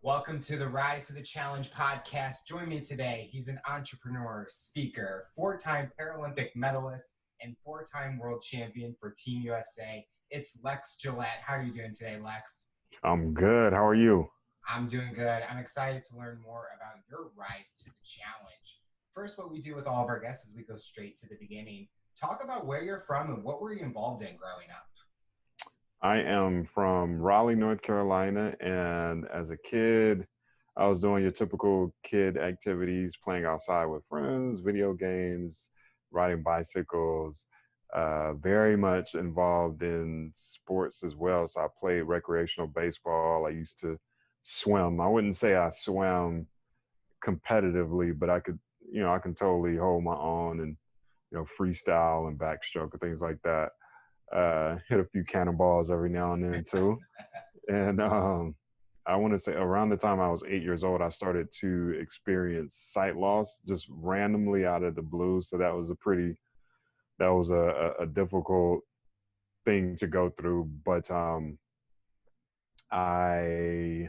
Welcome to the Rise to the Challenge podcast. Join me today. He's an entrepreneur, speaker, four-time Paralympic medalist, and four-time world champion for Team USA. It's Lex Gillette. How are you doing today, Lex? I'm good. How are you? I'm doing good. I'm excited to learn more about your rise to the challenge. First, what we do with all of our guests is we go straight to the beginning. Talk about where you're from and what were you involved in growing up? I am from Raleigh, North Carolina, and as a kid, I was doing your typical kid activities, playing outside with friends, video games, riding bicycles, very much involved in sports as well. So I played recreational baseball. I used to swim. I wouldn't say I swam competitively, but I can totally hold my own and, freestyle and backstroke and things like that. Hit a few cannonballs every now and then too. And I want to say around the time I was 8 years old, I started to experience sight loss just randomly out of the blue. So that was a difficult thing to go through. But I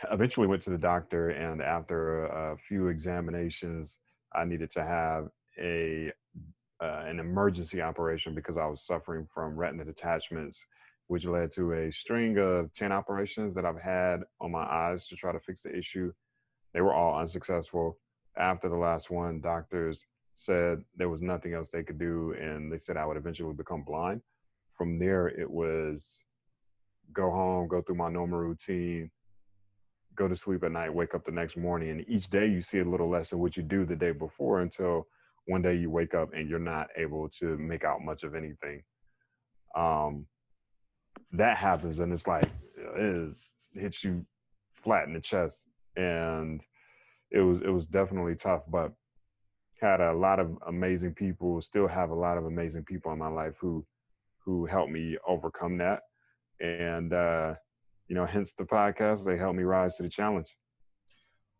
eventually went to the doctor, and after a few examinations, I needed to have a an emergency operation because I was suffering from retina detachments, which led to a string of 10 operations that I've had on my eyes to try to fix the issue. They were all unsuccessful. After the last one, doctors said there was nothing else they could do, and they said I would eventually become blind. From there, it was go home, go through my normal routine, go to sleep at night, wake up the next morning, and each day you see a little less of what you do the day before until one day you wake up and you're not able to make out much of anything. Um, that happens, and it's like it hits you flat in the chest, and it was definitely tough, but had a lot of amazing people, still have a lot of amazing people in my life who helped me overcome that, and hence the podcast. They helped me rise to the challenge.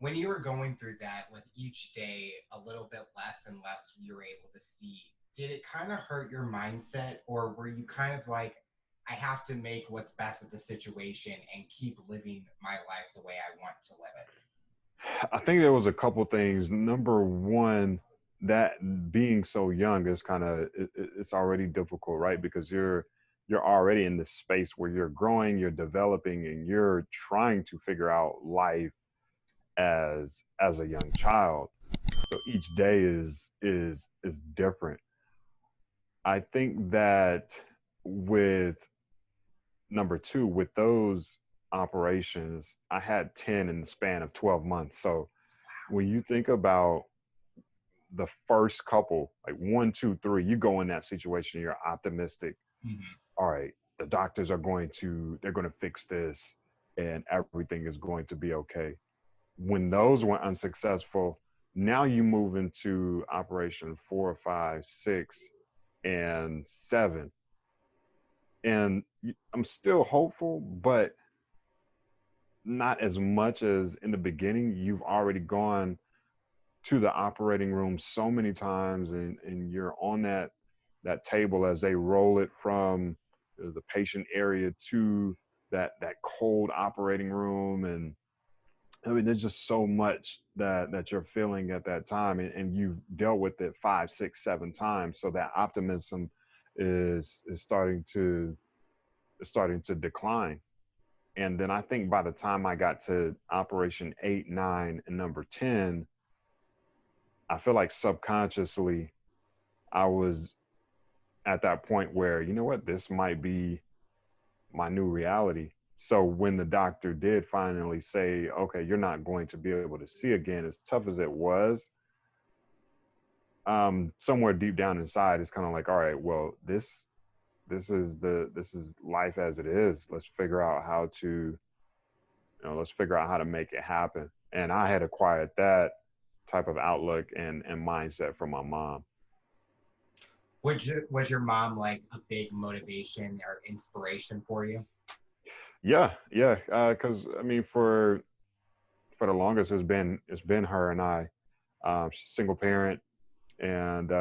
When you were going through that with each day a little bit less and less you were able to see, did it kind of hurt your mindset, or were you kind of like, I have to make what's best of the situation and keep living my life the way I want to live it? I think there was a couple things. Number one, that being so young is it's already difficult, right? Because you're already in this space where you're growing, you're developing, and you're trying to figure out life as a young child. So each day is different. I think that with number two, with those operations, I had 10 in the span of 12 months. So when you think about the first couple, like one, two, three, you go in that situation, you're optimistic. Mm-hmm. All right, the doctors they're going to fix this and everything is going to be okay. When those were unsuccessful, now you move into operation 4, 5, 6, and 7. And I'm still hopeful, but not as much as in the beginning. You've already gone to the operating room so many times, and you're on that table as they roll it from the patient area to that cold operating room. And I mean, there's just so much that you're feeling at that time, and you've dealt with it 5, 6, 7 times. So that optimism is starting to decline. And then I think by the time I got to operation 8, 9, and number 10, I feel like subconsciously I was at that point where, you know what, this might be my new reality. So when the doctor did finally say, okay, you're not going to be able to see again, as tough as it was, somewhere deep down inside, it's kind of like, all right, well, this is life as it is. Let's figure out how to make it happen. And I had acquired that type of outlook and mindset from my mom. Was your mom like a big motivation or inspiration for you? Yeah, yeah. Because I mean, for the longest, it's been her and I. She's a single parent, and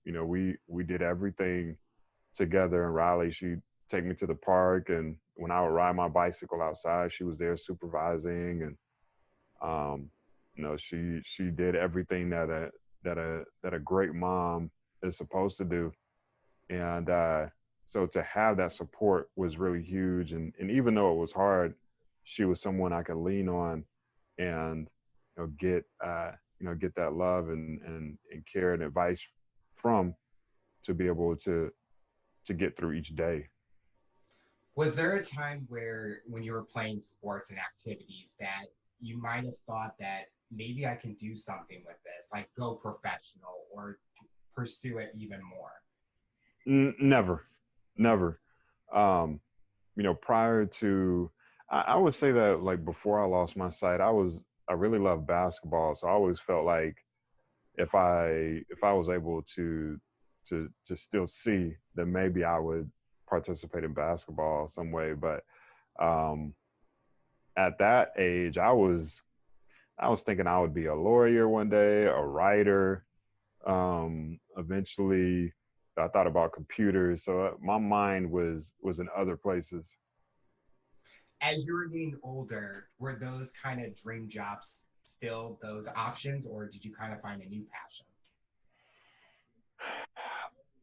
we did everything together in Raleigh. take me to the park, and when I would ride my bicycle outside, she was there supervising, and um, she did everything that a great mom is supposed to do. And so to have that support was really huge. And even though it was hard, she was someone I could lean on and get that love and care and advice from, to be able to get through each day. Was there a time where, when you were playing sports and activities, that you might have thought that maybe I can do something with this, like go professional or pursue it even more? Never, never. Um, Prior to, I would say that, like, before I lost my sight, I really loved basketball. So I always felt like if I was able to still see, then maybe I would participate in basketball some way. But um, at that age, I was thinking I would be a lawyer one day, a writer. Eventually, I thought about computers, so my mind was in other places. As you were getting older, were those kind of dream jobs still those options, or did you kind of find a new passion?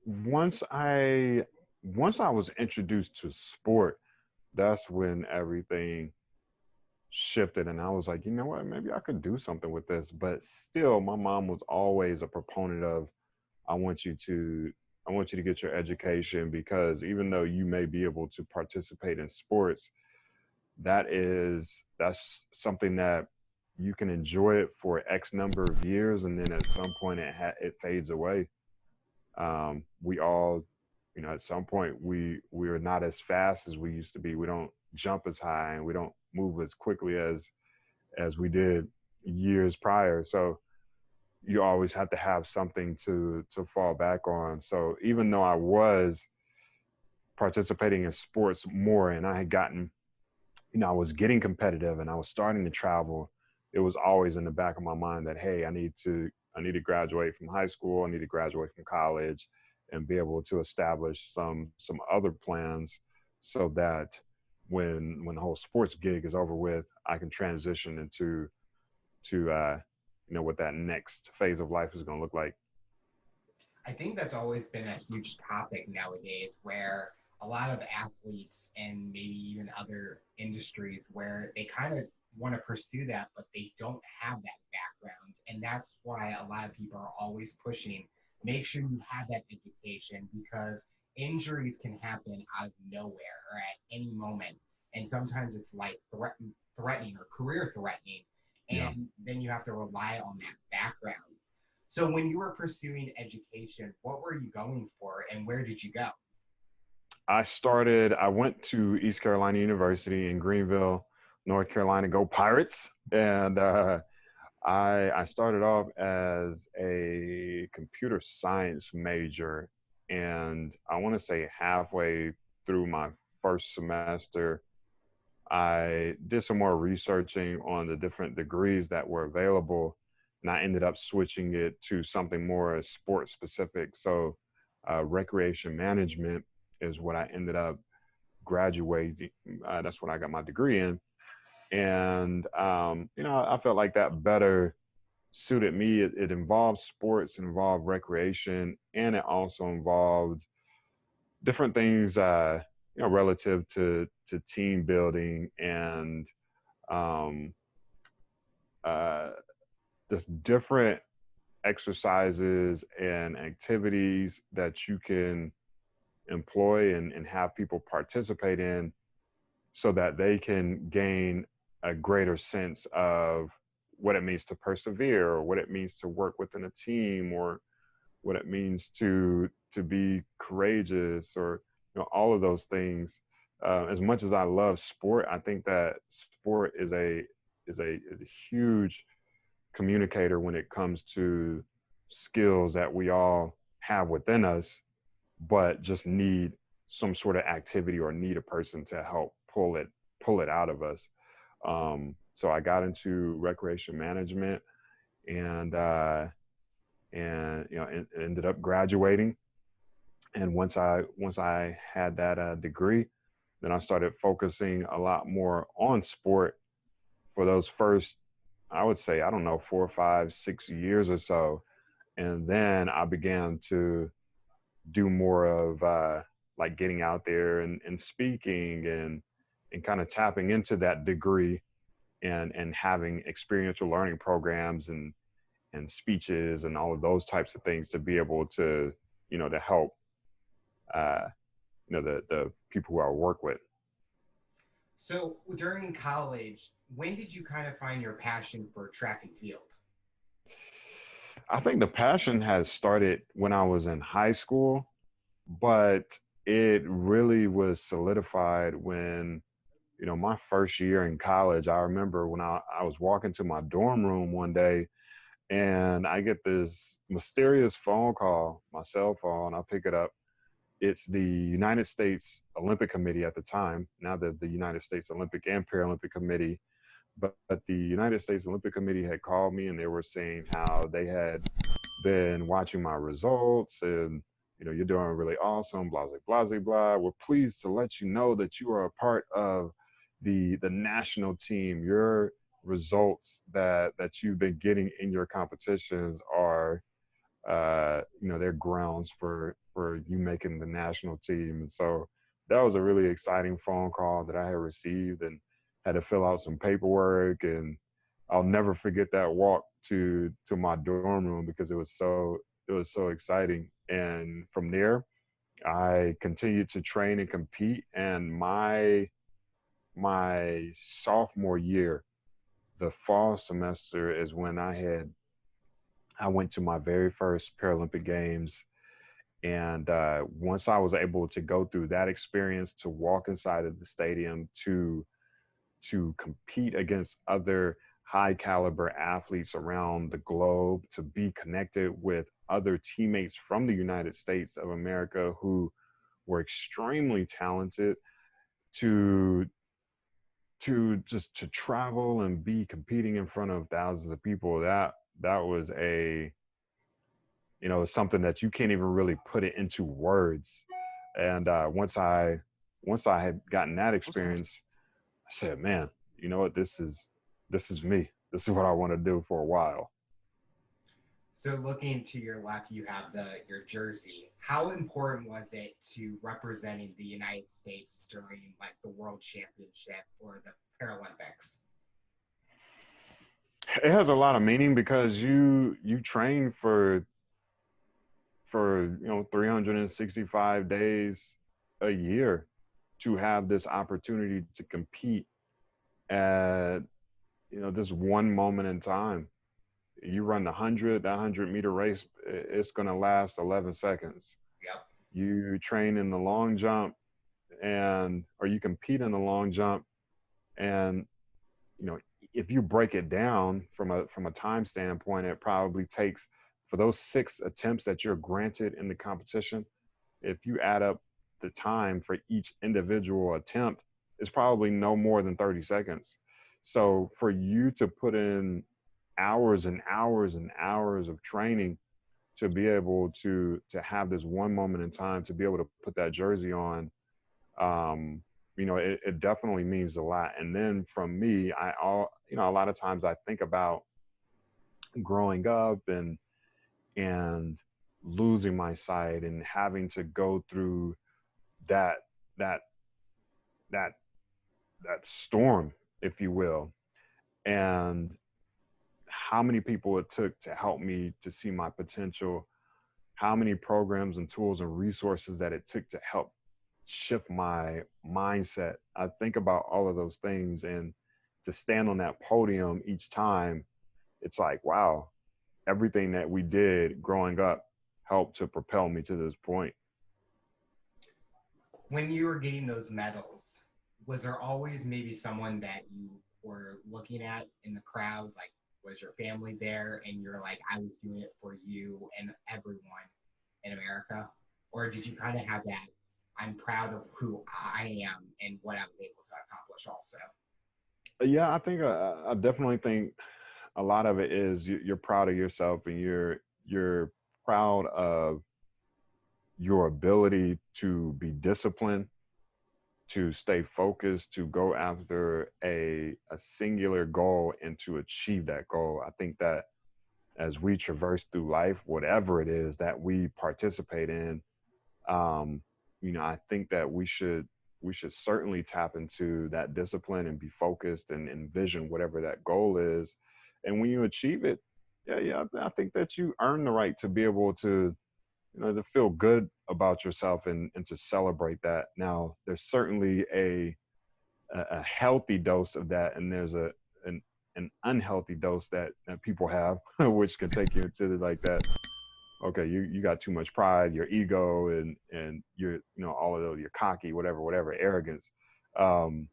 Once I once I was introduced to sport, that's when everything shifted, and I was like, you know what, maybe I could do something with this. But still, my mom was always a proponent of, I want you to I want you to get your education, because even though you may be able to participate in sports, that's something that you can enjoy it for X number of years, and then at some point it fades away. We all, at some point we are not as fast as we used to be. We don't jump as high, and we don't move as quickly as we did years prior. So you always have to have something to fall back on. So even though I was participating in sports more, and I had gotten, I was getting competitive and I was starting to travel, it was always in the back of my mind that, hey, I need to graduate from high school, I need to graduate from college, and be able to establish some other plans, so that when the whole sports gig is over with, I can transition into to what that next phase of life is going to look like. I think that's always been a huge topic nowadays, where a lot of athletes and maybe even other industries, where they kind of want to pursue that, but they don't have that background. And that's why a lot of people are always pushing, make sure you have that education, because injuries can happen out of nowhere or at any moment. And sometimes it's threatening or career threatening. Yeah. And then you have to rely on that background. So when you were pursuing education, what were you going for and where did you go? I went to East Carolina University in Greenville, North Carolina. Go Pirates! And I started off as a computer science major, and I want to say halfway through my first semester, I did some more researching on the different degrees that were available, and I ended up switching it to something more sports specific. So, recreation management is what I ended up graduating. That's what I got my degree in, and I felt like that better suited me. It involved sports, it involved recreation, and it also involved different things, relative to team building and um, uh, just different exercises and activities that you can employ and have people participate in, so that they can gain a greater sense of what it means to persevere, or what it means to work within a team, or what it means to be courageous, or all of those things. As much as I love sport, I think that sport is a huge communicator when it comes to skills that we all have within us, but just need some sort of activity, or need a person to help pull it out of us. So I got into recreation management, and ended up graduating. And once I had that degree, then I started focusing a lot more on sport for those first, I would say, I don't know, 4, 5, 6 years or so. And then I began to do more of like getting out there and speaking and kind of tapping into that degree and having experiential learning programs and speeches and all of those types of things to be able to, to help, uh, the people who I work with. So during college, when did you kind of find your passion for track and field? I think the passion has started when I was in high school, but it really was solidified when, my first year in college. I remember when I was walking to my dorm room one day and I get this mysterious phone call, my cell phone. I pick it up. It's the United States Olympic Committee at the time, now the United States Olympic and Paralympic Committee. But the United States Olympic Committee had called me and they were saying how they had been watching my results and, you're doing really awesome, blah, blah, blah, blah, blah. We're pleased to let you know that you are a part of the national team. Your results that you've been getting in your competitions are, they're grounds for you making the national team. And so that was a really exciting phone call that I had received and had to fill out some paperwork. And I'll never forget that walk to my dorm room because it was so exciting. And from there, I continued to train and compete. And my sophomore year, the fall semester, is when I went to my very first Paralympic Games. And once I was able to go through that experience, to walk inside of the stadium, to compete against other high caliber athletes around the globe, to be connected with other teammates from the United States of America who were extremely talented, to just to travel and be competing in front of thousands of people, that was something that you can't even really put it into words. And once I had gotten that experience, I said, man, you know what, this is me. This is what I want to do for a while. So looking to your left, you have the your jersey. How important was it to representing the United States during like the World Championship or the Paralympics? It has a lot of meaning because you train for 365 days a year to have this opportunity to compete at this one moment in time. You run that 100-meter race, it's going to last 11 seconds. Yep. You train in the long jump, or you compete in the long jump, and you know if you break it down from a time standpoint, it probably takes, for those 6 attempts that you're granted in the competition, if you add up the time for each individual attempt, it's probably no more than 30 seconds. So for you to put in hours and hours and hours of training to be able to have this one moment in time, to be able to put that jersey on, it definitely means a lot. And then from me, a lot of times I think about growing up and losing my sight and having to go through that that that that storm, if you will, and how many people it took to help me to see my potential, how many programs and tools and resources that it took to help shift my mindset. I think about all of those things, and to stand on that podium each time, it's like, wow, everything that we did growing up helped to propel me to this point. When you were getting those medals, was there always maybe someone that you were looking at in the crowd? Like, was your family there and you're like, I was doing it for you and everyone in America? Or did you kind of have that, I'm proud of who I am and what I was able to accomplish also? Yeah, I definitely think a lot of it is you're proud of yourself, and you're proud of your ability to be disciplined, to stay focused, to go after a singular goal and to achieve that goal. I think that as we traverse through life, whatever it is that we participate in, um, I think that we should certainly tap into that discipline and be focused and envision whatever that goal is. And when you achieve it, yeah, I think that you earn the right to be able to, to feel good about yourself and to celebrate that. Now, there's certainly a healthy dose of that, and there's an unhealthy dose that people have, which can take you into like that. Okay, you got too much pride, your ego, and you're all of those, you're cocky, whatever, arrogance. Um,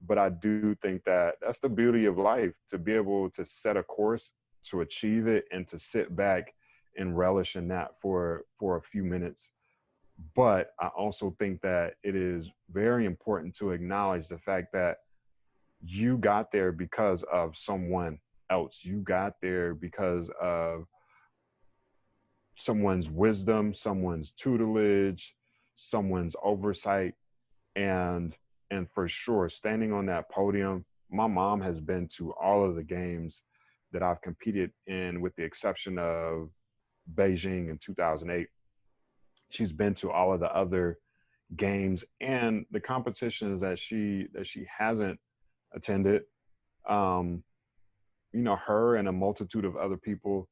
but I do think that that's the beauty of life, to be able to set a course, to achieve it, and to sit back and relish in that for a few minutes. But I also think that it is very important to acknowledge the fact that you got there because of someone else. You got there because of someone's wisdom, someone's tutelage, someone's oversight, and for sure, standing on that podium, my mom has been to all of the games that I've competed in, with the exception of Beijing in 2008. She's been to all of the other games and the competitions that she hasn't attended. Um, her and a multitude of other people,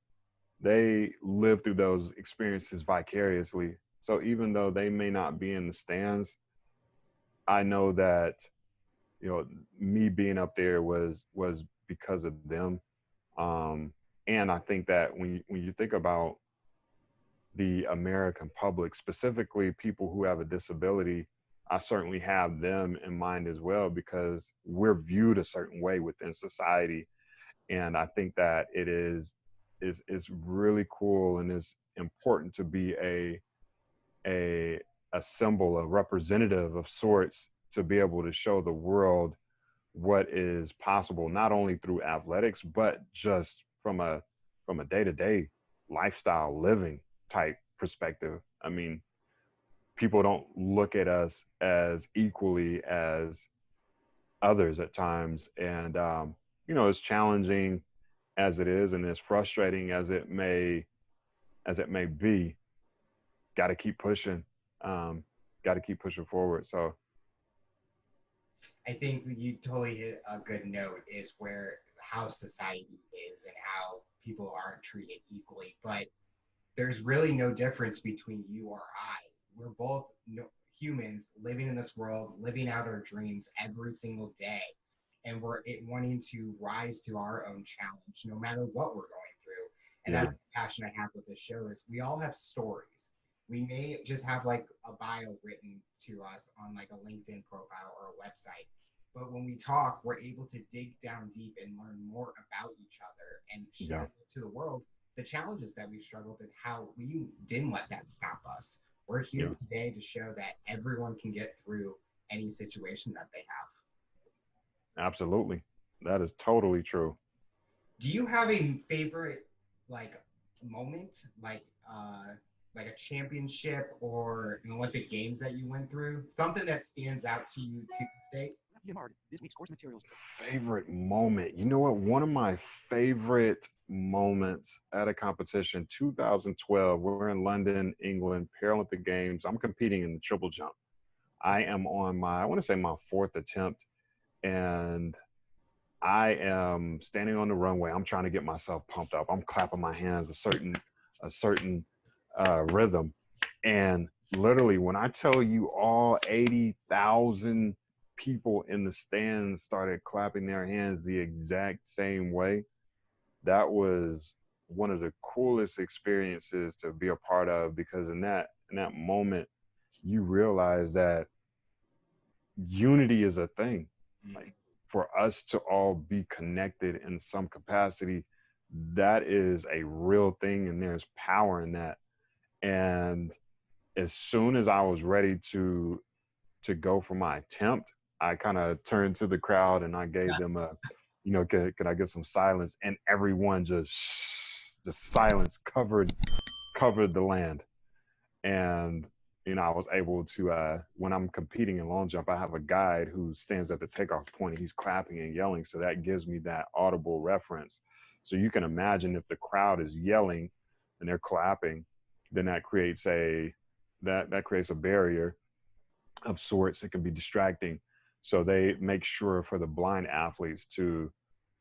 they live through those experiences vicariously. So even though they may not be in the stands, I know that me being up there was because of them. Um, and I think that when you think about the American public, specifically people who have a disability, I certainly have them in mind as well, because we're viewed a certain way within society. And I think that it is really cool and is important to be a a symbol, a representative of sorts, to be able to show the world what is possible, not only through athletics, but just from a day-to-day lifestyle living type perspective. I mean, people don't look at us as equally as others at times. And as challenging as it is, and as frustrating as it may be, got to keep pushing. Got to keep pushing forward. So I think you totally hit a good note is where how society is and how people aren't treated equally. But there's really no difference between you or I. We're both humans living in this world, living out our dreams every single day. And we're wanting to rise to our own challenge, no matter what we're going through. And yeah, that's the passion I have with this show is we all have stories. We may just have like a bio written to us on like a LinkedIn profile or a website. But when we talk, we're able to dig down deep and learn more about each other and yeah, share to the world the challenges that we've struggled and how we didn't let that stop us. We're here yeah. today to show that everyone can get through any situation that they have. Absolutely. That is totally true. Do you have a favorite like moment, like a championship or an Olympic Games that you went through? Something that stands out to you to this day? Favorite moment. You know what? One of my favorite moments at a competition, 2012, we're in London, England, Paralympic Games. I'm competing in the triple jump. I am on I want to say my fourth attempt, and I am standing on the runway. I'm trying to get myself pumped up. I'm clapping my hands, a certain rhythm. And literally, when I tell you all 80,000 people in the stands started clapping their hands the exact same way, that was one of the coolest experiences to be a part of, because in that moment, you realize that unity is a thing. Mm. Like, for us to all be connected in some capacity, that is a real thing, and there's power in that. And as soon as I was ready to go for my attempt, I kind of turned to the crowd and I gave them can I get some silence? And everyone just silence covered the land. And I was able to, when I'm competing in long jump, I have a guide who stands at the takeoff point and he's clapping and yelling. So that gives me that audible reference. So you can imagine if the crowd is yelling and they're clapping, then that creates a barrier of sorts. It can be distracting. So they make sure for the blind athletes to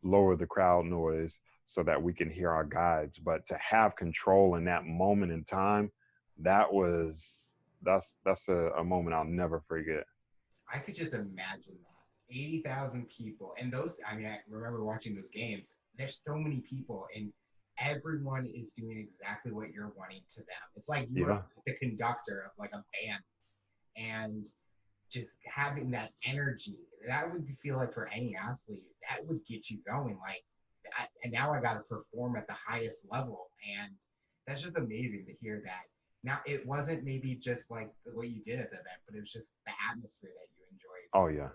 lower the crowd noise so that we can hear our guides. But to have control in that moment in time, that was that's a moment I'll never forget. I could just imagine that 80,000 people, and those. I mean, I remember watching those games. There's so many people, and everyone is doing exactly what you're wanting to them. It's like you are Yeah. the conductor of like a band, and just having that energy. That would feel like for any athlete, that would get you going. Like, and now I got to perform at the highest level, and that's just amazing to hear that. Now, it wasn't maybe just like what you did at the event, but it was just the atmosphere that you enjoyed. Oh yeah.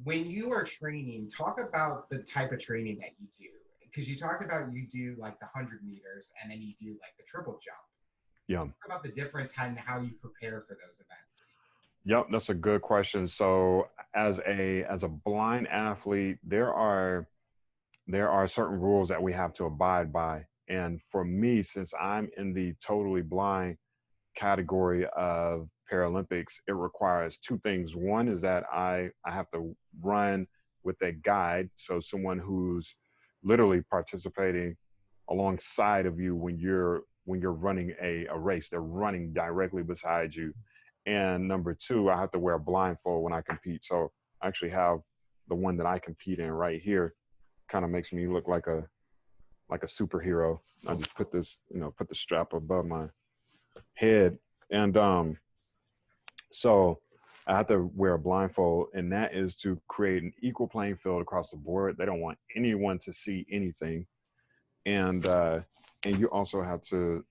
When you are training, talk about the type of training that you do. Because you talked about you do like the 100 meters and then you do like the triple jump. Yeah. Talk about the difference and how you prepare for those events. Yep, that's a good question. So as a blind athlete, there are certain rules that we have to abide by. And for me, since I'm in the totally blind category of Paralympics, it requires two things. One is that I have to run with a guide, so someone who's literally participating alongside of you when you're running a race. They're running directly beside you. And number two, I have to wear a blindfold when I compete. So I actually have the one that I compete in right here. Kind of makes me look like a superhero. I just put the strap above my head, and so I have to wear a blindfold, and that is to create an equal playing field across the board. They don't want anyone to see anything, and you also have to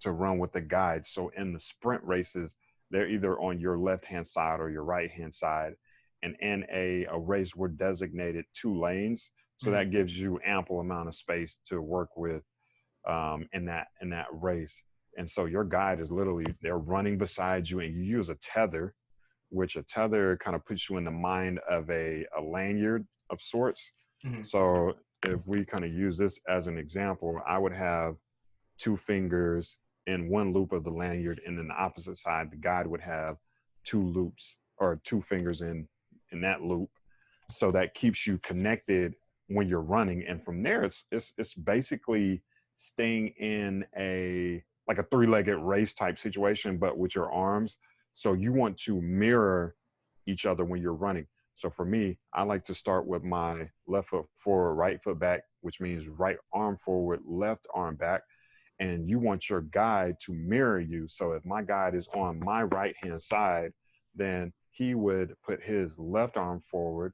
run with the guide. So in the sprint races, they're either on your left hand side or your right hand side, and in a race we're designated two lanes, so Mhm. that gives you ample amount of space to work with in that race. And so your guide is literally they're running beside you, and you use a tether, which a tether kind of puts you in the mind of a lanyard of sorts. Mhm. So if we kind of use this as an example, I would have two fingers in one loop of the lanyard, and then the opposite side, the guide would have two loops or two fingers in that loop. So that keeps you connected when you're running. And from there, it's basically staying in a like a three-legged race type situation, but with your arms. So you want to mirror each other when you're running. So for me, I like to start with my left foot forward, right foot back, which means right arm forward, left arm back. And you want your guide to mirror you. So if my guide is on my right hand side, then he would put his left arm forward,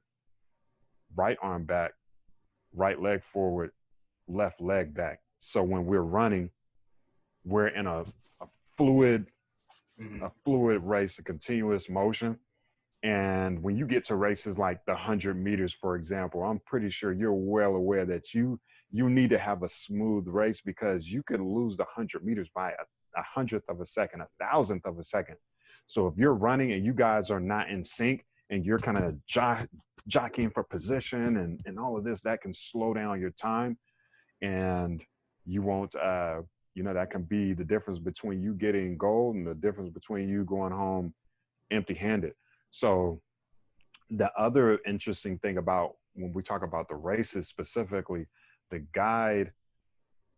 right arm back, right leg forward, left leg back. So when we're running, we're in a fluid, Mhm. a fluid race, a continuous motion. And when you get to races like the 100 meters, for example, I'm pretty sure you're well aware that you need to have a smooth race, because you could lose the 100 meters by a hundredth of a second, a thousandth of a second. So if you're running and you guys are not in sync and you're kind of jockeying for position and all of this, that can slow down your time, and you won't that can be the difference between you getting gold and the difference between you going home empty handed. So the other interesting thing about when we talk about the races specifically, the guide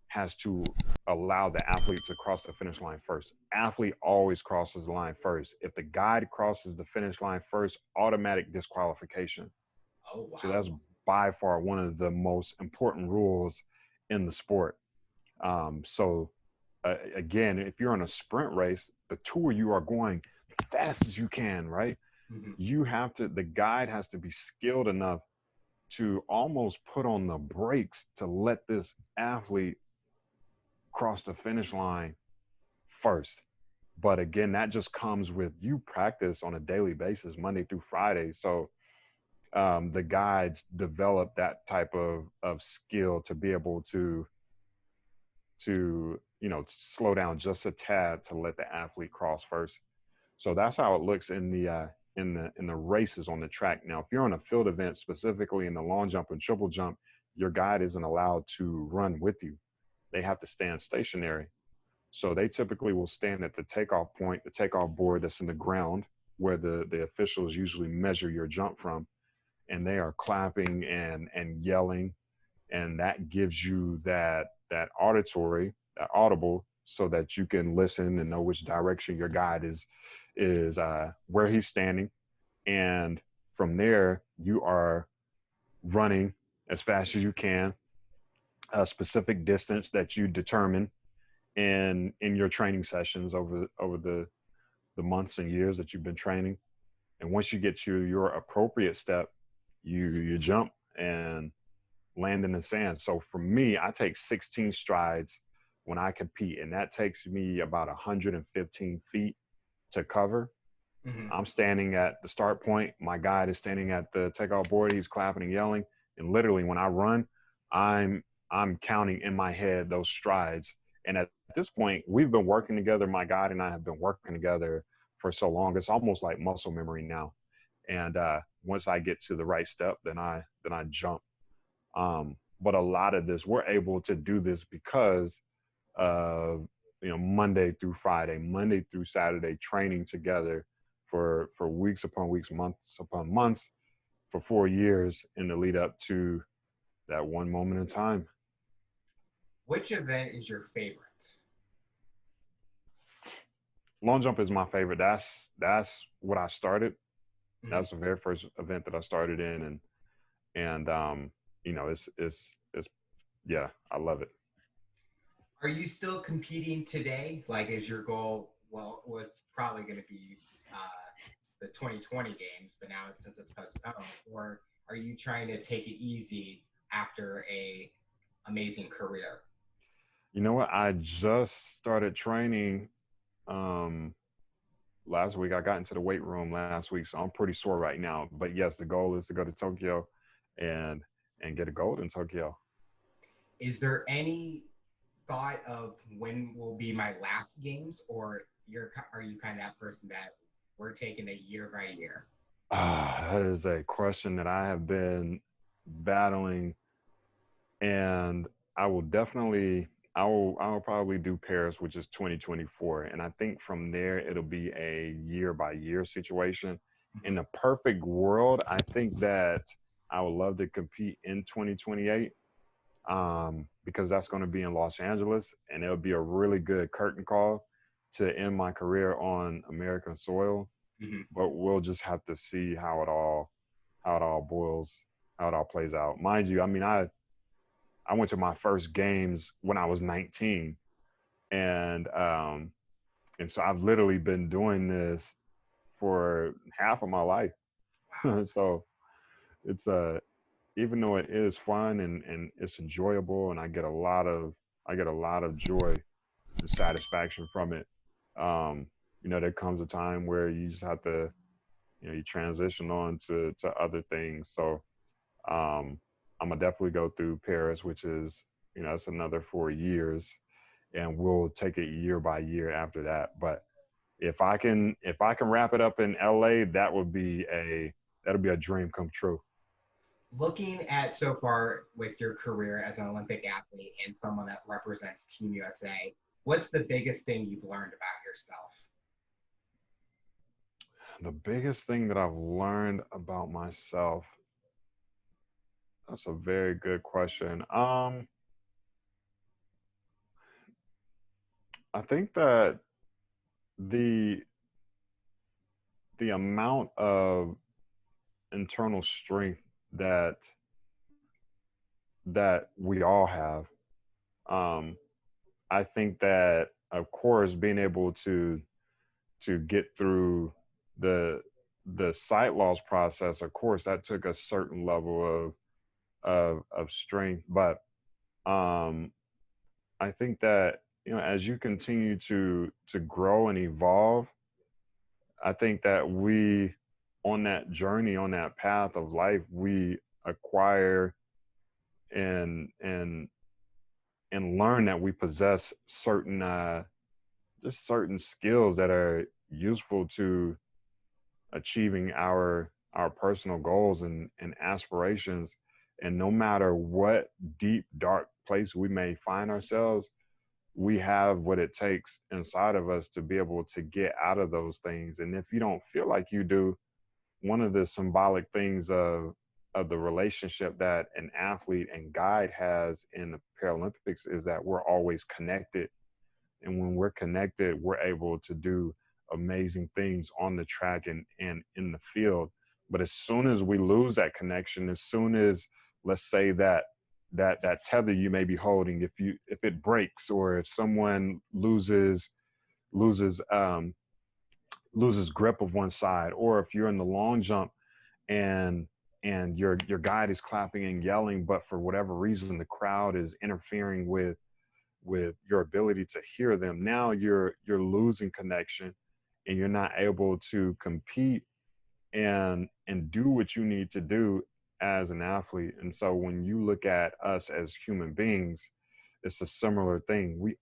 has to allow the athlete to cross the finish line first. Athlete always crosses the line first. If the guide crosses the finish line first, automatic disqualification. Oh, So wow. that's by far one of the most important rules in the sport. So again, if you're on a sprint race, the two of you are going fast as you can, right? Mhm. The guide has to be skilled enough to almost put on the brakes to let this athlete cross the finish line first. But again, that just comes with you practice on a daily basis, Monday through Friday. So the guides develop that type of skill to be able to slow down just a tad to let the athlete cross first. So that's how it looks in the races on the track. Now, if you're on a field event, specifically in the long jump and triple jump, your guide isn't allowed to run with you. They have to stand stationary. So they typically will stand at the takeoff point, the takeoff board that's in the ground, where the officials usually measure your jump from, and they are clapping and yelling, and that gives you that auditory, that audible, so that you can listen and know which direction your guide is where he's standing, and from there you are running as fast as you can, a specific distance that you determine in your training sessions over the months and years that you've been training. And once you get to your appropriate step, you jump and land in the sand. So for me, I take 16 strides when I compete, and that takes me about 115 feet to cover. Mm-hmm. I'm standing at the start point. My guide is standing at the takeoff board. He's clapping and yelling. And literally, when I run, I'm I'm counting in my head those strides. And at this point, we've been working together. My guide and I have been working together for so long. It's almost like muscle memory now. And once I get to the right step, then I jump. But a lot of this, we're able to do this because of Monday through Friday, Monday through Saturday, training together for weeks upon weeks, months upon months, for 4 years in the lead up to that one moment in time. Which event is your favorite? Long jump is my favorite. That's what I started. Mhm. That's the very first event that I started in, and it's yeah, I love it. Are you still competing today? Like, is your goal? Well, was probably going to be the 2020 games, but now since it's postponed, or are you trying to take it easy after a amazing career? You know what? I just started training um last week. I got into the weight room last week, so I'm pretty sore right now. But yes, the goal is to go to Tokyo and get a gold in Tokyo. Is there any thought of when will be my last games, or are you kind of that person that we're taking it year by year? That is a question that I have been battling, and I will definitely, I will probably do Paris, which is 2024, and I think from there it'll be a year by year situation. In the perfect world, I think that I would love to compete in 2028, because that's going to be in Los Angeles, and it'll be a really good curtain call to end my career on American soil. Mm-hmm. But we'll just have to see how it all boils, how it all plays out. Mind you, I mean, I went to my first games when I was 19, and so I've literally been doing this for half of my life. Wow. So it's even though it is fun and it's enjoyable, and I get a lot of joy and satisfaction from it. Um, there comes a time where you just have to, you transition on to other things. So I'm gonna definitely go through Paris, which is, it's another 4 years, and we'll take it year by year after that. But if I can wrap it up in LA, that'll be a dream come true. Looking at so far with your career as an Olympic athlete and someone that represents Team USA, what's the biggest thing you've learned about yourself? The biggest thing that I've learned about myself, that's a very good question. I think that the the amount of internal strength that we all have. Um, I think that, of course, being able to get through the sight loss process, of course, that took a certain level of strength. But um, I think that, as you continue to grow and evolve, I think that we, on that journey, on that path of life, we acquire and and learn that we possess certain just certain skills that are useful to achieving our personal goals and aspirations. And no matter what deep dark place we may find ourselves, we have what it takes inside of us to be able to get out of those things. And if you don't feel like you do, one of the symbolic things of the relationship that an athlete and guide has in the Paralympics is that we're always connected. And when we're connected, we're able to do amazing things on the track and in the field. But as soon as we lose that connection, as soon as, let's say, that tether you may be holding, if it breaks, or if someone loses loses grip of one side, or if you're in the long jump and your guide is clapping and yelling, but for whatever reason the crowd is interfering with your ability to hear them, now you're losing connection and you're not able to compete and do what you need to do as an athlete. And so when you look at us as human beings, it's a similar thing. We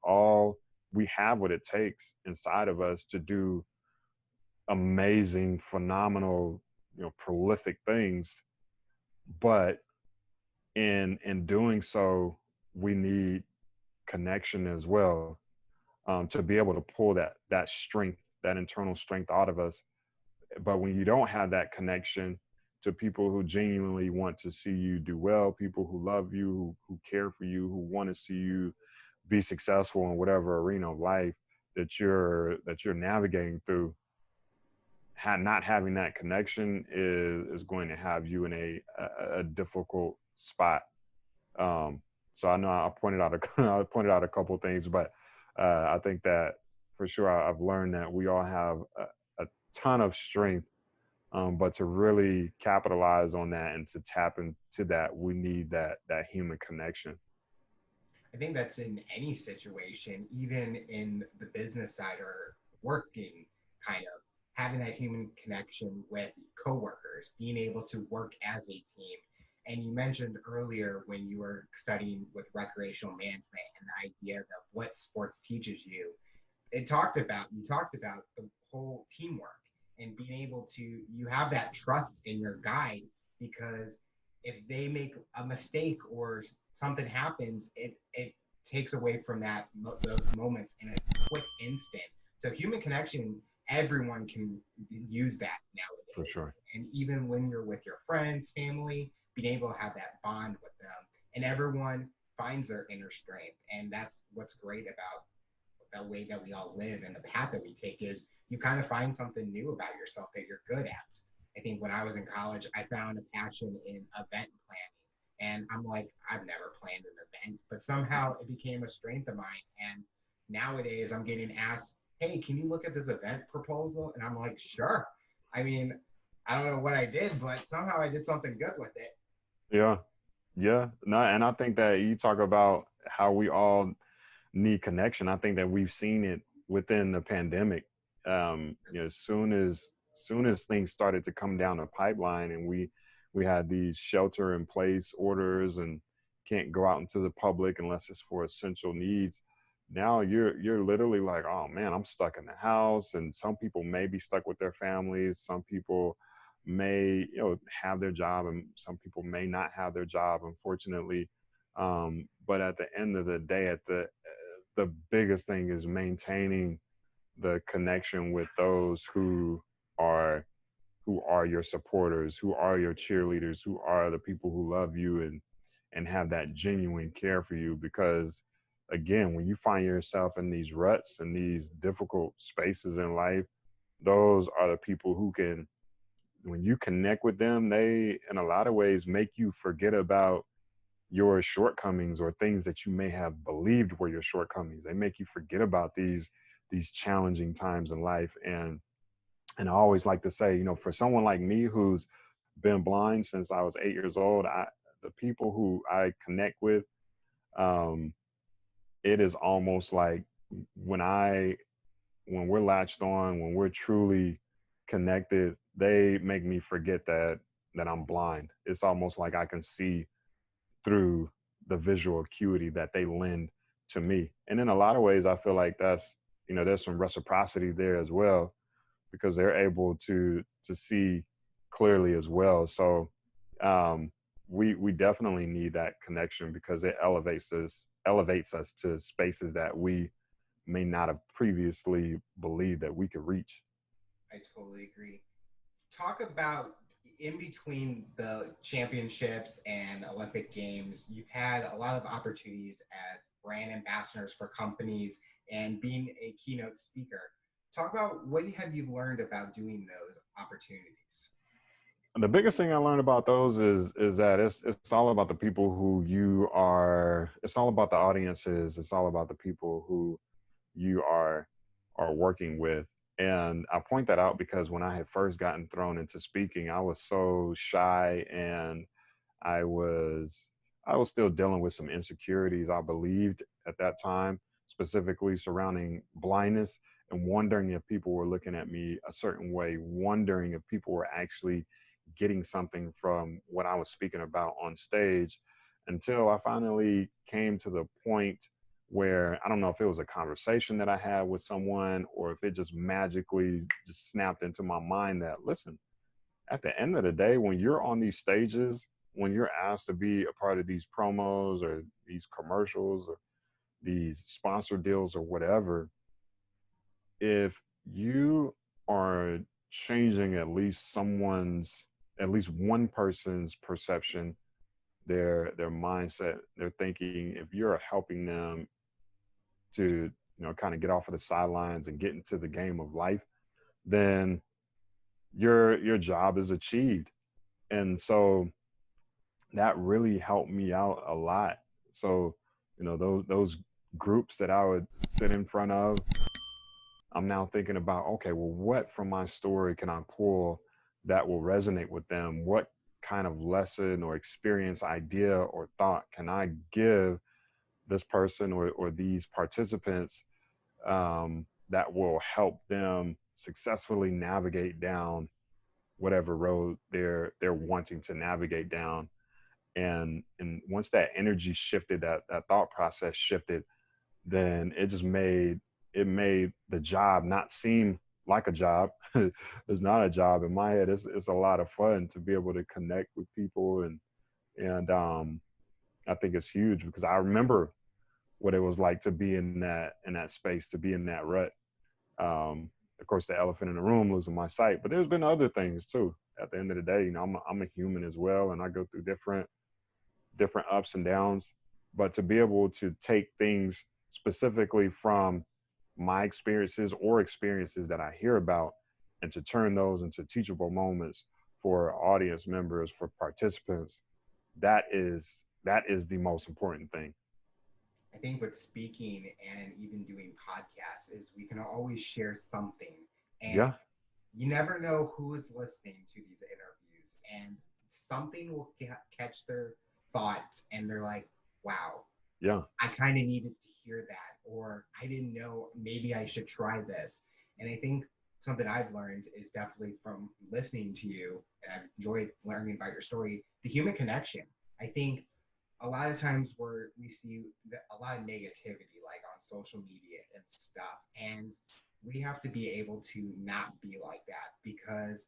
have what it takes inside of us to do amazing, phenomenal, prolific things, but in doing so, we need connection as well, to be able to pull that strength, that internal strength out of us. But when you don't have that connection to people who genuinely want to see you do well, people who love you, who care for you, who want to see you be successful in whatever arena of life that you're navigating through, not having that connection is going to have you in a difficult spot. So I know I pointed out I pointed out a couple of things, but I think that for sure I've learned that we all have a ton of strength, but to really capitalize on that and to tap into that, we need that human connection. I think that's in any situation, even in the business side or working, kind of having that human connection with coworkers, being able to work as a team. And you mentioned earlier when you were studying with recreational management and the idea of what sports teaches you, you talked about the whole teamwork and being able to, you have that trust in your guide, because if they make a mistake or something happens, it takes away from those moments in a quick instant. So human connection, everyone can use that For nowadays. sure. And even when you're with your friends, family, being able to have that bond with them, and everyone finds their inner strength. And that's what's great about the way that we all live and the path that we take, is you kind of find something new about yourself that you're good at. I think when I was in college, I found a passion in event planning. And I'm like, I've never planned an event, but somehow it became a strength of mine. And nowadays I'm getting asked, hey, can you look at this event proposal? And I'm like, sure. I mean, I don't know what I did, but somehow I did something good with it. Yeah. Yeah. No, and I think that you talk about how we all need connection. I think that we've seen it within the pandemic. As soon as things started to come down the pipeline, and we had these shelter in place orders and can't go out into the public unless it's for essential needs. Now you're literally like, oh man, I'm stuck in the house. And some people may be stuck with their families. Some people may have their job, and some people may not have their job, unfortunately. But at the end of the day, the biggest thing is maintaining the connection with those are who are your supporters, who are your cheerleaders, who are the people who love you and have that genuine care for you. Because again, when you find yourself in these ruts and these difficult spaces in life, those are the people who can, when you connect with them, they in a lot of ways make you forget about your shortcomings or things that you may have believed were your shortcomings. They make you forget about these challenging times in life. And I always like to say, for someone like me who's been blind since I was 8 years old, the people who I connect with, um, it is almost like when I when we're latched on, when we're truly connected, they make me forget that I'm blind. It's almost like I can see through the visual acuity that they lend to me. And in a lot of ways, I feel like that's, there's some reciprocity there as well, because they're able to see clearly as well. So um, we definitely need that connection, because it elevates us to spaces that we may not have previously believed that we could reach. I totally agree. Talk about in between the championships and Olympic Games, you've had a lot of opportunities as brand ambassadors for companies and being a keynote speaker. Talk about what have you learned about doing those opportunities? The biggest thing I learned about those is that it's all about the people who you are. It's all about the audiences. It's all about the people who you are working with. And I point that out because when I had first gotten thrown into speaking, I was so shy, and I was I was still dealing with some insecurities, I believed, at that time, specifically surrounding blindness, and wondering if people were looking at me a certain way, wondering if people were actually getting something from what I was speaking about on stage, until I finally came to the point where, I don't know if it was a conversation that I had with someone, or if it just magically just snapped into my mind that, listen, at the end of the day, when you're on these stages, when you're asked to be a part of these promos or these commercials or these sponsor deals or whatever, if you are changing at least one person's perception, their mindset, their thinking, if you're helping them to, kind of get off of the sidelines and get into the game of life, then your job is achieved. And so that really helped me out a lot. So, those groups that I would sit in front of, I'm now thinking about, okay, well, what from my story can I pull that will resonate with them? What kind of lesson or experience, idea, or thought can I give this person, or these participants, that will help them successfully navigate down whatever road they're wanting to navigate down. And once that energy shifted, that thought process shifted, then it made the job not seem like a job. It's not a job in my head. It's a lot of fun to be able to connect with people, and I think it's huge, because I remember what it was like to be in that space, to be in that rut. Of course, the elephant in the room, losing my sight, but there's been other things too. At the end of the day, I'm a human as well, and I go through different ups and downs. But to be able to take things specifically from my experiences or experiences that I hear about, and to turn those into teachable moments for audience members, for participants, that is the most important thing. I think with speaking and even doing podcasts is we can always share something, and Yeah, you never know who is listening to these interviews, and something will catch their thought and they're like, wow, yeah, I kind of needed to hear that, or I didn't know, maybe I should try this. And I think something I've learned is definitely from listening to you, and I've enjoyed learning about your story, the human connection. I think a lot of times where we see a lot of negativity, like on social media and stuff, and we have to be able to not be like that, because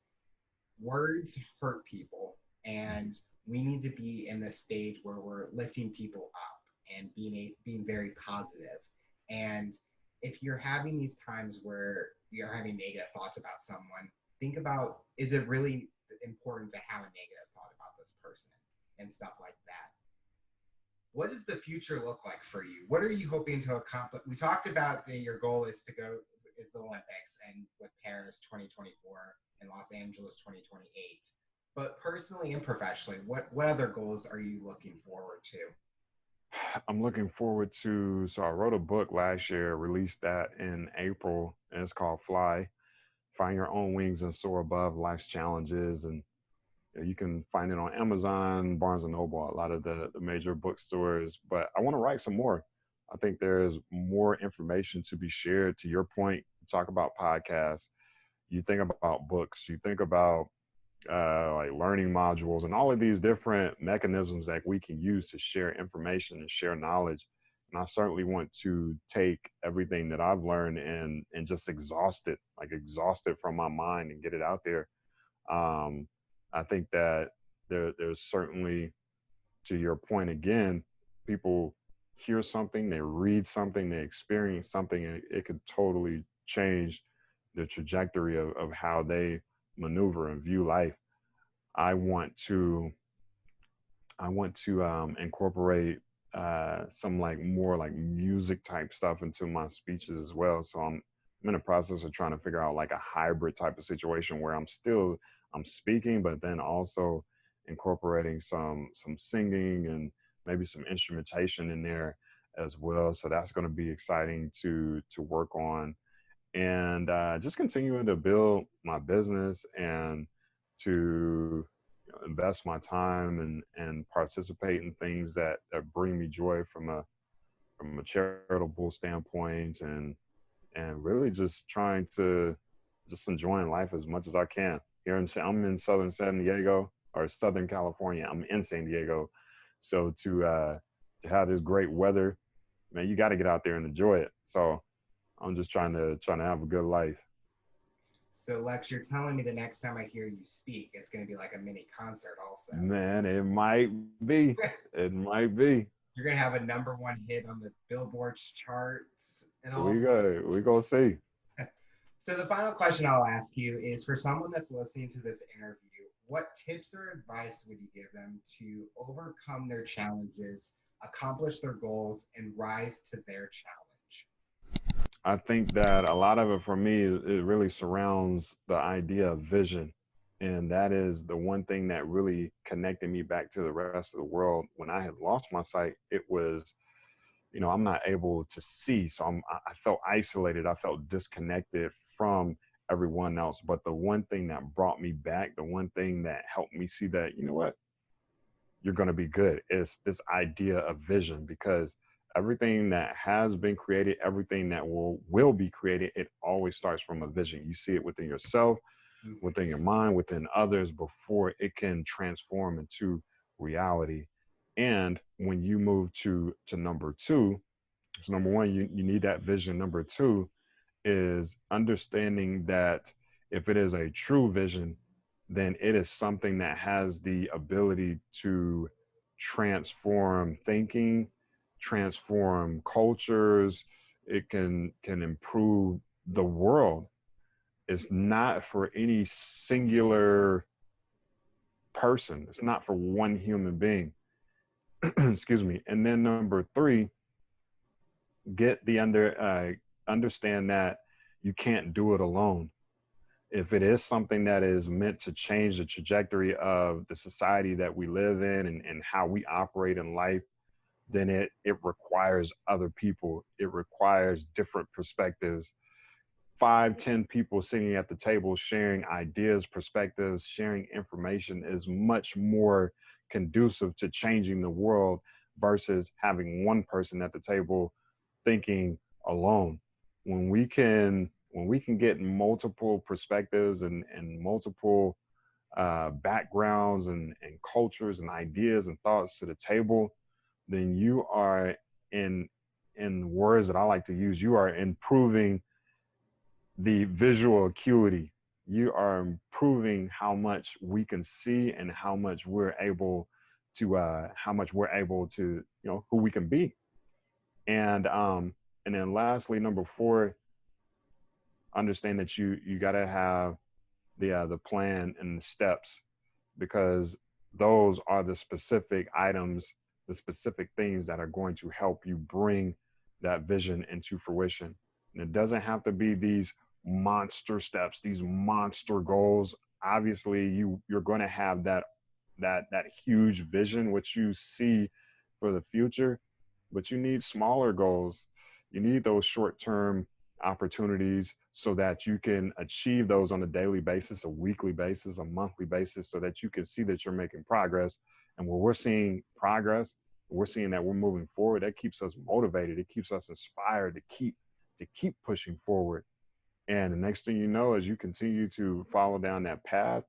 words hurt people, and we need to be in this stage where we're lifting people up and being very positive. And if you're having these times where you're having negative thoughts about someone, think about, is it really important to have a negative thought about this person and stuff like that? What does the future look like for you? What are you hoping to accomplish? We talked about your goal is to go is the Olympics, and with Paris 2024 and Los Angeles 2028. But personally and professionally, what other goals are you looking forward to? I'm looking forward to. So I wrote a book last year, released that in April, and it's called Fly: Find Your Own Wings and Soar Above Life's Challenges. And you can find it on Amazon, Barnes and Noble, a lot of the major bookstores. But I want to write some more. I think there's more information to be shared. To your point, you talk about podcasts, you think about books, you think about like learning modules, and all of these different mechanisms that we can use to share information and share knowledge. And I certainly want to take everything that I've learned and just exhaust it from my mind and get it out there. um, I think that there's certainly, to your point again, people hear something, they read something, they experience something, and it could totally change the trajectory of how they maneuver and view life. I want to incorporate some like more like music type stuff into my speeches as well. So I'm in the process of trying to figure out like a hybrid type of situation where I'm speaking, but then also incorporating some singing and maybe some instrumentation in there as well. So that's going to be exciting to work on, and just continuing to build my business and to invest my time and participate in things that bring me joy from a charitable standpoint, and really just trying to just enjoying life as much as I can. I'm in Southern San Diego, or Southern California. I'm in San Diego, so to have this great weather, man, you got to get out there and enjoy it. So I'm just trying to have a good life. So, Lex, you're telling me the next time I hear you speak, it's going to be like a mini concert, also. Man, it might be. It might be. You're going to have a #1 hit on the Billboard's charts and all. We go see. So, the final question I'll ask you is, for someone that's listening to this interview, what tips or advice would you give them to overcome their challenges, accomplish their goals, and rise to their challenge? I think that a lot of it for me, it really surrounds the idea of vision. And that is the one thing that really connected me back to the rest of the world. When I had lost my sight, it was, I'm not able to see. So I felt isolated. I felt disconnected from everyone else. But the one thing that brought me back, the one thing that helped me see that, you know what, you're going to be good, is this idea of vision. Because everything that has been created, everything that will be created, it always starts from a vision. You see it within yourself, within your mind, within others, before it can transform into reality. And when you move to number two, so number one, you need that vision. Number two is understanding that if it is a true vision, then it is something that has the ability to transform thinking, transform cultures. It can improve the world. It's not for any singular person. It's not for one human being. Excuse me. And then number three, get the understand that you can't do it alone. If it is something that is meant to change the trajectory of the society that we live in, and how we operate in life, then it requires other people. It requires different perspectives. 5, 10 people sitting at the table sharing ideas, perspectives, sharing information is much more conducive to changing the world versus having one person at the table thinking alone. When we can get multiple perspectives and multiple backgrounds and cultures and ideas and thoughts to the table, then you are, in words that I like to use, you are improving the visual acuity. You are improving how much we can see and how much we're able to, who we can be. And then lastly, number four, understand that you got to have the plan and the steps, because those are the specific items, the specific things that are going to help you bring that vision into fruition. And it doesn't have to be these monster steps, these monster goals. Obviously, you're going to have that huge vision, which you see for the future, but you need smaller goals. You need those short-term opportunities so that you can achieve those on a daily basis, a weekly basis, a monthly basis, so that you can see that you're making progress. And when we're seeing progress, we're seeing that we're moving forward, that keeps us motivated. It keeps us inspired to keep pushing forward. And the next thing you know, as you continue to follow down that path,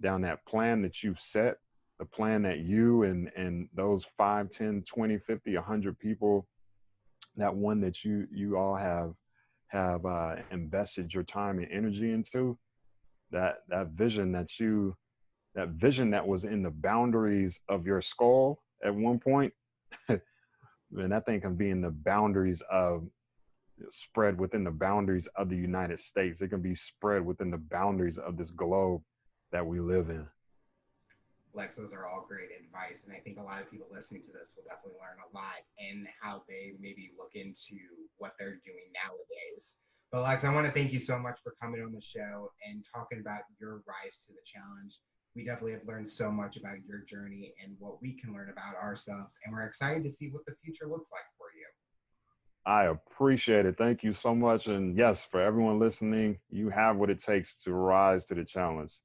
down that plan that you've set, the plan that you and those 5, 10, 20, 50, 100 people that one that you all have invested your time and energy into, that vision that vision that was in the boundaries of your skull at one point, then that thing can be in the boundaries of spread within the boundaries of the United States. It can be spread within the boundaries of this globe that we live in. Lex, those are all great advice. And I think a lot of people listening to this will definitely learn a lot in how they maybe look into what they're doing nowadays. But Lex, I want to thank you so much for coming on the show and talking about your rise to the challenge. We definitely have learned so much about your journey and what we can learn about ourselves. And we're excited to see what the future looks like for you. I appreciate it. Thank you so much. And yes, for everyone listening, you have what it takes to rise to the challenge.